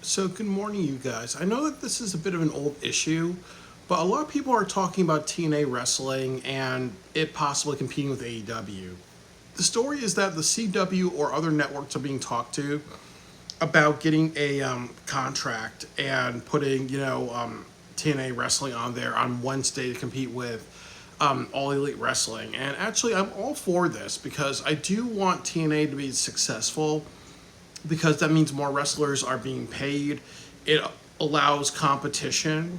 So, good morning, you guys. I know that this is a bit of an old issue, but a lot of people are talking about TNA wrestling and it possibly competing with AEW. The story is that the CW or other networks are being talked to about getting a contract and putting, TNA wrestling on there on Wednesday to compete with All Elite Wrestling. And actually, I'm all for this because I do want TNA to be successful because that means more wrestlers are being paid. It allows competition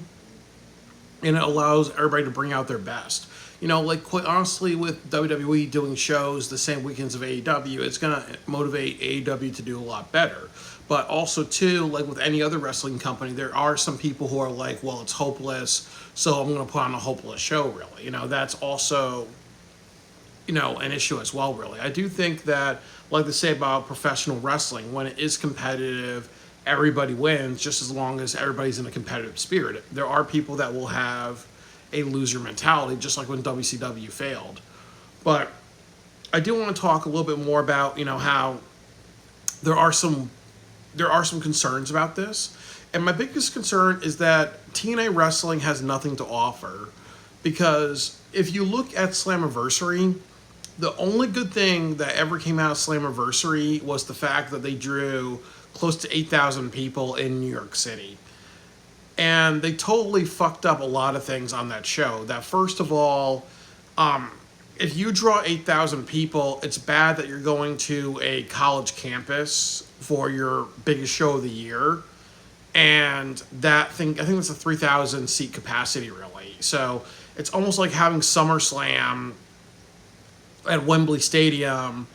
and it allows everybody to bring out their best. Like quite honestly, with WWE doing shows the same weekends of AEW, it's gonna motivate AEW to do a lot better. But also too, like with any other wrestling company, there are some people who are like, well, it's hopeless, so I'm gonna put on a hopeless show. Really, that's also an issue as well, really. I do think that, like they say about professional wrestling, when it is competitive, everybody wins just as long as everybody's in a competitive spirit. There are people that will have a loser mentality, just like when WCW failed. But I do want to talk a little bit more about, how there are some concerns about this. And my biggest concern is that TNA wrestling has nothing to offer. Because if you look at Slammiversary, the only good thing that ever came out of Slammiversary was the fact that they drew close to 8,000 people in New York City. And they totally fucked up a lot of things on that show. That first of all, if you draw 8,000 people, it's bad that you're going to a college campus for your biggest show of the year. And that thing, I think it's a 3,000 seat capacity, really. So it's almost like having SummerSlam at Wembley Stadium,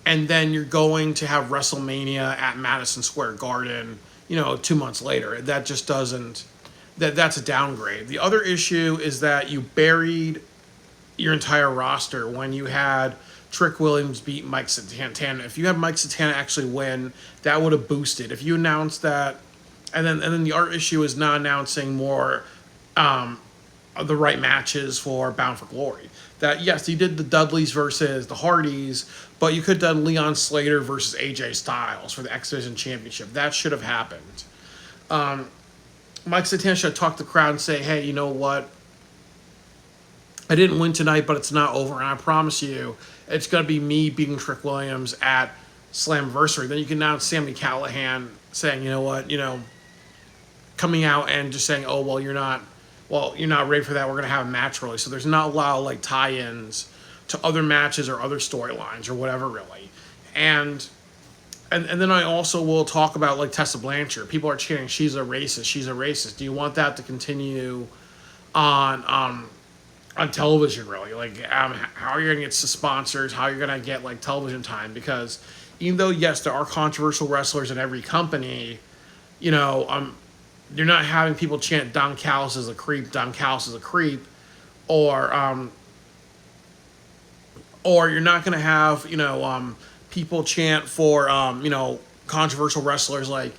and then you're going to have WrestleMania at Madison Square Garden, 2 months later. That just doesn't, that's a downgrade. The other issue is that you buried your entire roster when you had Trick Williams beat Mike Santana. If you had Mike Santana actually win, that would have boosted. If you announced that, and then the other issue is not announcing more the right matches for Bound for Glory. That, yes, you did the Dudleys versus the Hardys, but you could have done Leon Slater versus AJ Styles for the X Division Championship. That should have happened. Mike Santana should talk to the crowd and say, hey, you know what? I didn't win tonight, but it's not over, and I promise you, it's going to be me beating Trick Williams at Slammiversary. Then you can announce Sami Callihan saying, you know what, coming out and just saying, oh, you're not ready for that. We're going to have a match, really. So there's not a lot of, like, tie-ins to other matches or other storylines or whatever, really. And then I also will talk about, like, Tessa Blanchard. People are chanting, she's a racist, she's a racist. Do you want that to continue on television, really? Like, how are you going to get sponsors? How are you going to get, like, television time? Because even though, yes, there are controversial wrestlers in every company, you're not having people chant Don Callis is a creep, Don Callis is a creep, or you're not going to have people chant for controversial wrestlers like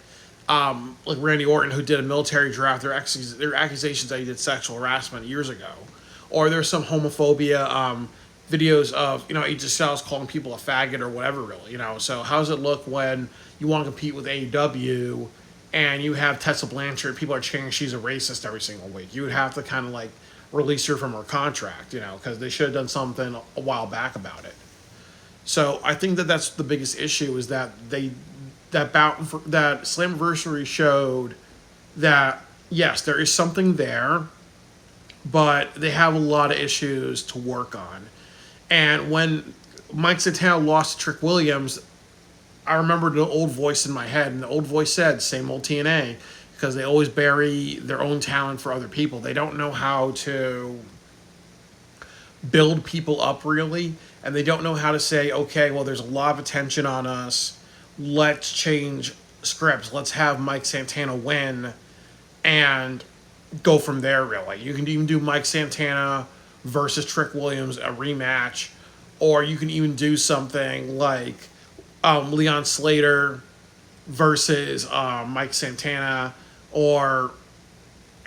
Randy Orton, who did a military draft. Their accusations that he did sexual harassment years ago, or there's some homophobia videos of AJ Styles calling people a faggot or whatever, really. So how does it look when you want to compete with AEW? And you have Tessa Blanchard, people are chanting she's a racist every single week. You would have to kind of like release her from her contract, because they should have done something a while back about it. So I think that that's the biggest issue, is that that Slammiversary showed that, yes, there is something there, but they have a lot of issues to work on. And when Mike Santana lost to Trick Williams, I remembered the old voice in my head, and the old voice said, same old TNA, because they always bury their own talent for other people. They don't know how to build people up, really, and they don't know how to say, okay, well, there's a lot of attention on us. Let's change scripts. Let's have Mike Santana win and go from there, really. You can even do Mike Santana versus Trick Williams, a rematch, or you can even do something like Leon Slater versus Mike Santana, or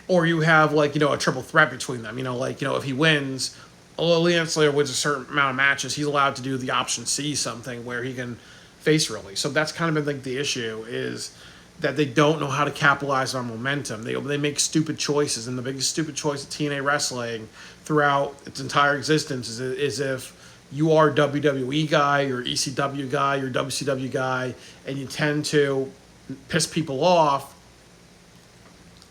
you have like a triple threat between them. If he wins, Leon Slater wins a certain amount of matches, he's allowed to do the option C something where he can face, really. So that's kind of been like the issue, is that they don't know how to capitalize on momentum. They make stupid choices, and the biggest stupid choice of TNA wrestling throughout its entire existence is if you are a WWE guy, you're ECW guy, you're WCW guy, and you tend to piss people off.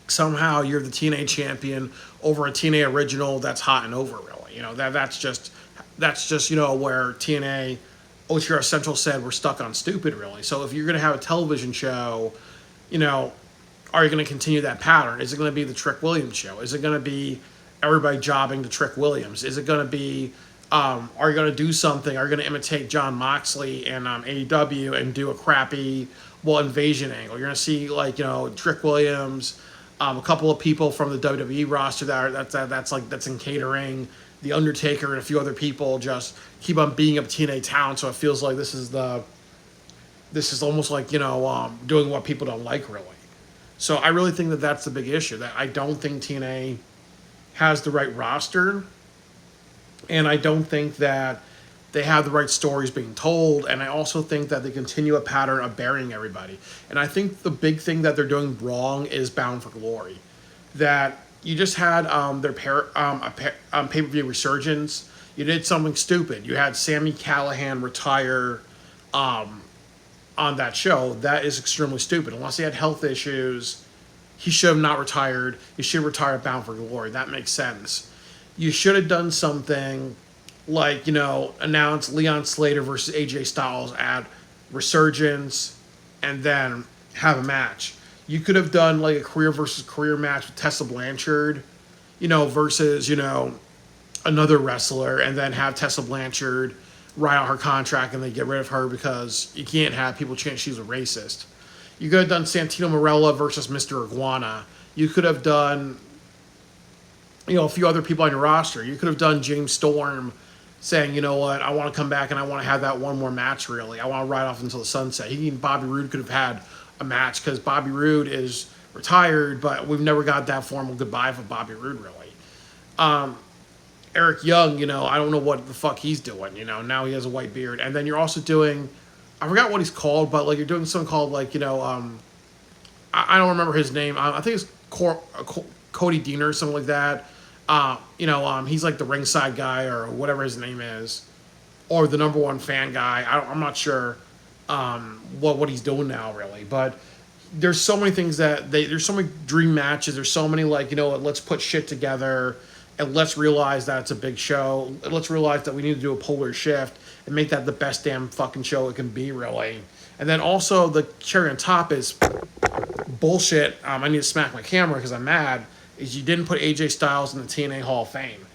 Somehow you're the TNA champion over a TNA original that's hot and over, really. That's just where TNA Ochira Central said we're stuck on stupid, really. So if you're going to have a television show, are you going to continue that pattern? Is it going to be the Trick Williams show? Is it going to be everybody jobbing to Trick Williams? Is it going to be, are you going to do something? Are you going to imitate John Moxley and AEW and do a crappy, invasion angle? You're going to see, Trick Williams, a couple of people from the WWE roster that's in catering, The Undertaker and a few other people just keep on beating up TNA Town, so it feels like this is almost like, doing what people don't like, really. So I really think that that's the big issue, that I don't think TNA has the right roster, and I don't think that they have the right stories being told, and I also think that they continue a pattern of burying everybody. And I think the big thing that they're doing wrong is Bound for Glory. That you just had their pay-per-view Resurgence. You did something stupid. You had Sami Callihan retire on that show. That is extremely stupid. Unless he had health issues, he should have not retired. He should retire Bound for Glory. That makes sense. You should have done something like, announce Leon Slater versus AJ Styles at Resurgence and then have a match. You could have done like a career versus career match with Tessa Blanchard, versus, another wrestler, and then have Tessa Blanchard write out her contract and they get rid of her because you can't have people chant she's a racist. You could have done Santino Marella versus Mr. Iguana. You could have done, a few other people on your roster. You could have done James Storm saying, I want to come back and I want to have that one more match, really. I want to ride off until the sunset. He and Bobby Roode could have had a match because Bobby Roode is retired, but we've never got that formal goodbye for Bobby Roode, really. Eric Young, I don't know what the fuck he's doing, now he has a white beard. And then you're also doing, I forgot what he's called, but you're doing something called I don't remember his name. I think it's Cody Deaner or something like that. He's like the ringside guy or whatever his name is, or the number one fan guy. I'm not sure what he's doing now, really. But there's so many things there's so many dream matches. There's so many let's put shit together and let's realize that it's a big show. Let's realize that we need to do a polar shift and make that the best damn fucking show it can be, really. And then also the cherry on top is bullshit. I need to smack my camera because I'm mad. Is you didn't put AJ Styles in the TNA Hall of Fame.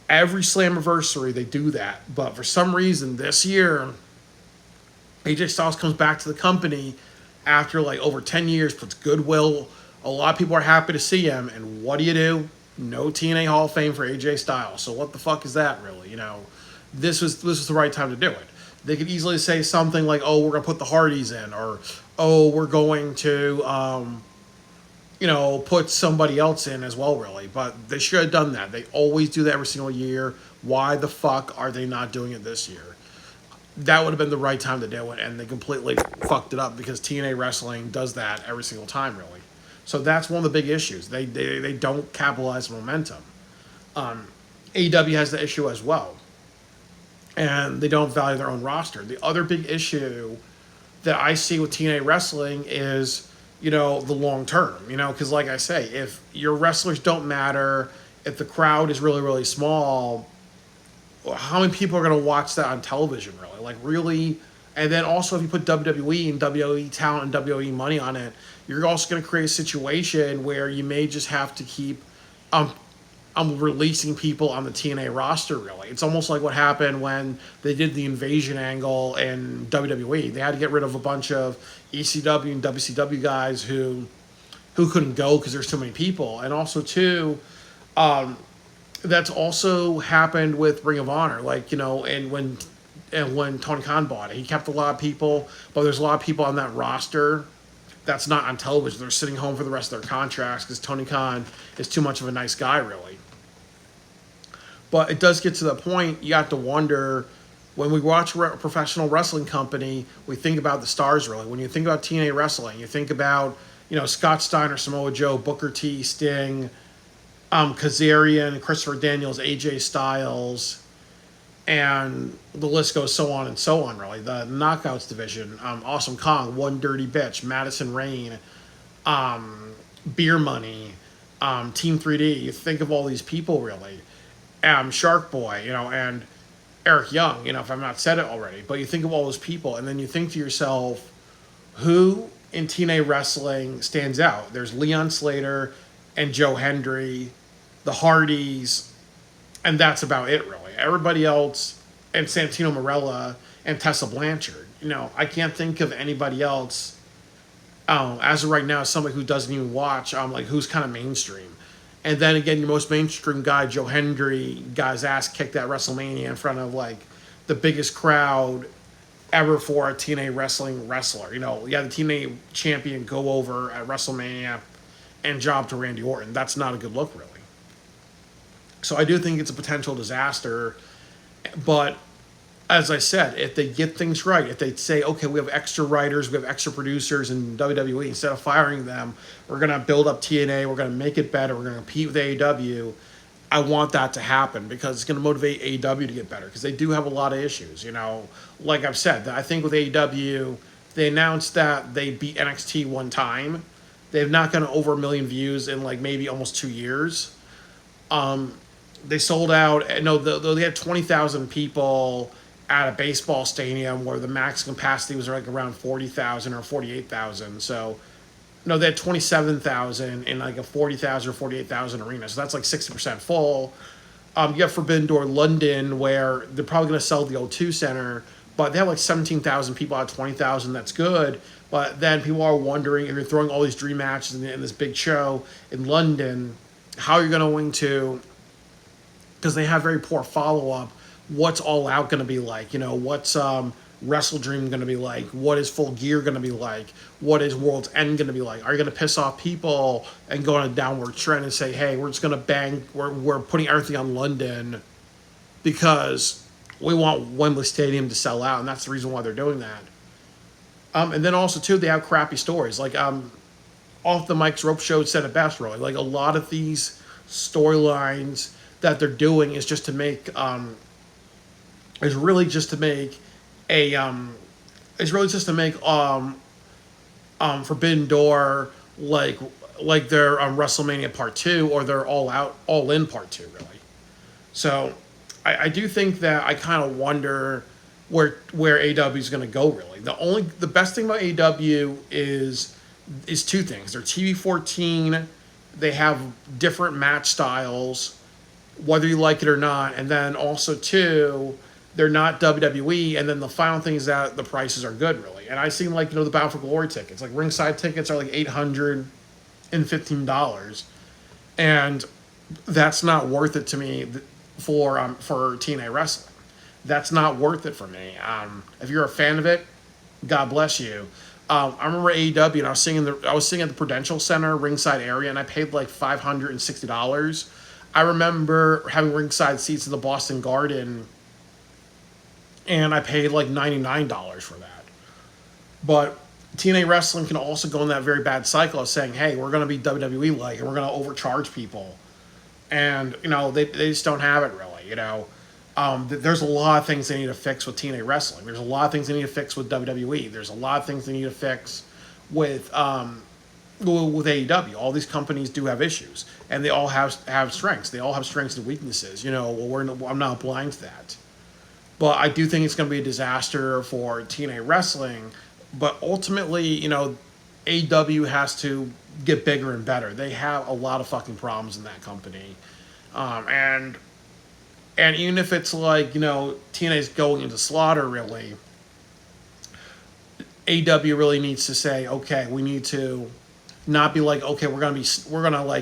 Every Slammiversary they do that, but for some reason this year, AJ Styles comes back to the company after over 10 years, puts goodwill. A lot of people are happy to see him, and what do? No TNA Hall of Fame for AJ Styles. So what the fuck is that, really? This was the right time to do it. They could easily say something like, "Oh, we're gonna put the Hardys in," or "Oh, we're going to." Put somebody else in as well, really. But they should have done that. They always do that every single year. Why the fuck are they not doing it this year? That would have been the right time to do it, and they completely fucked it up because TNA Wrestling does that every single time, really. So that's one of the big issues. They don't capitalize momentum. AEW has the issue as well. And they don't value their own roster. The other big issue that I see with TNA Wrestling is the long term, because like I say, if your wrestlers don't matter, if the crowd is really, really small, how many people are going to watch that on television, really? Really? And then also if you put WWE and WWE talent and WWE money on it, you're also going to create a situation where you may just have to keep releasing people on the TNA roster, really. It's almost like what happened when they did the invasion angle in WWE. They had to get rid of a bunch of ECW and WCW guys who couldn't go because there's too many people. And also, too, that's also happened with Ring of Honor. And when Tony Khan bought it, he kept a lot of people, but there's a lot of people on that roster that's not on television. They're sitting home for the rest of their contracts because Tony Khan is too much of a nice guy, really. But it does get to the point you have to wonder, When we watch a professional wrestling company, we think about the stars really. When you think about TNA wrestling, you think about, Scott Steiner, Samoa Joe, Booker T, Sting, Kazarian, Christopher Daniels, AJ Styles, and the list goes so on and so on, really. The Knockouts division, Awesome Kong, One Dirty Bitch, Madison Rain, Beer Money, Team 3D. You think of all these people, really. Shark Boy, and Eric Young, if I've not said it already. But you think of all those people, and then you think to yourself, who in TNA wrestling stands out? There's Leon Slater and Joe Hendry, the Hardys, and that's about it, really. Everybody else, and Santino Marella and Tessa Blanchard. I can't think of anybody else. As of right now, somebody who doesn't even watch, who's kind of mainstream. And then again, your most mainstream guy, Joe Hendry, got his ass kicked at WrestleMania in front of the biggest crowd ever for a TNA wrestling wrestler. The TNA champion go over at WrestleMania and job to Randy Orton. That's not a good look, really. So I do think it's a potential disaster. But as I said, if they get things right, if they say, okay, we have extra writers, we have extra producers in WWE, instead of firing them, we're going to build up TNA, we're going to make it better, we're going to compete with AEW, I want that to happen because it's going to motivate AEW to get better because they do have a lot of issues. Like I've said, I think with AEW, they announced that they beat NXT one time. They've not gotten over 1 million views in maybe almost 2 years. They sold out. No, they had 20,000 people at a baseball stadium where the max capacity was around 40,000 or 48,000. So, no, they had 27,000 in a 40,000 or 48,000 arena. So that's 60% full. You have Forbidden Door London where they're probably going to sell the O2 Center, but they have 17,000 people out of 20,000. That's good. But then people are wondering if you're throwing all these dream matches in this big show in London, how you're going to, because they have very poor follow-up, what's All Out going to be like? What's Wrestle Dream going to be like? What is Full Gear going to be like? What is World's End going to be like? Are you going to piss off people and go on a downward trend and say, hey, we're just going to bang, we're putting everything on London because we want Wembley Stadium to sell out, and that's the reason why they're doing that. And then also, too, they have crappy stories. Off the Mike's Rope Show said it best, really. A lot of these storylines that they're doing is just to make is really just to make Forbidden Door like their WrestleMania Part 2 or their All In Part 2, really. So I do think that I kind of wonder where AEW is going to go, really. The best thing about AEW is two things. They're TV-14. They have different match styles, whether you like it or not. And then also, too, they're not WWE. And then the final thing is that the prices are good, really. And I've seen, the Bound for Glory tickets. Ringside tickets are $815. And that's not worth it to me for TNA wrestling. That's not worth it for me. If you're a fan of it, God bless you. I remember AEW, and I was sitting at the Prudential Center ringside area, and I paid $560. I remember having ringside seats at the Boston Garden, and I paid $99 for that. But TNA wrestling can also go in that very bad cycle of saying, hey, we're going to be WWE-like, and we're going to overcharge people. And, they just don't have it, really, There's a lot of things they need to fix with TNA wrestling. There's a lot of things they need to fix with WWE. There's a lot of things they need to fix with AEW. All these companies do have issues, and they all have strengths. They all have strengths and weaknesses. I'm not blind to that. But I do think it's going to be a disaster for TNA wrestling. But ultimately, AEW has to get bigger and better. They have a lot of fucking problems in that company. And even if it's TNA's going into slaughter, really, AEW really needs to say, okay, we need to not be okay, we're gonna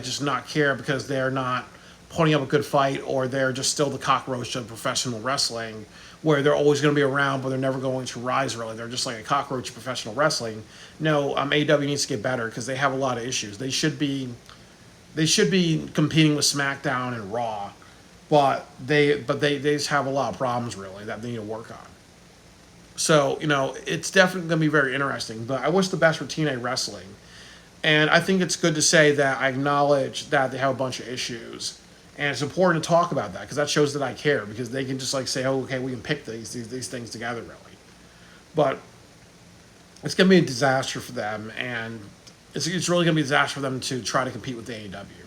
just not care because they're not putting up a good fight or they're just still the cockroach of professional wrestling, where they're always going to be around but they're never going to rise, really. They're just like a cockroach of professional wrestling. No, AEW needs to get better because they have a lot of issues. They should be competing with SmackDown and Raw but they just have a lot of problems really that they need to work on. So it's definitely going to be very interesting. But I wish the best for TNA wrestling, and I think it's good to say that I acknowledge that they have a bunch of issues, and it's important to talk about that because that shows that I care. Because they can just like say, "Oh, okay, we can pick these things together," really. But it's going to be a disaster for them, and it's really going to be a disaster for them to try to compete with the AEW.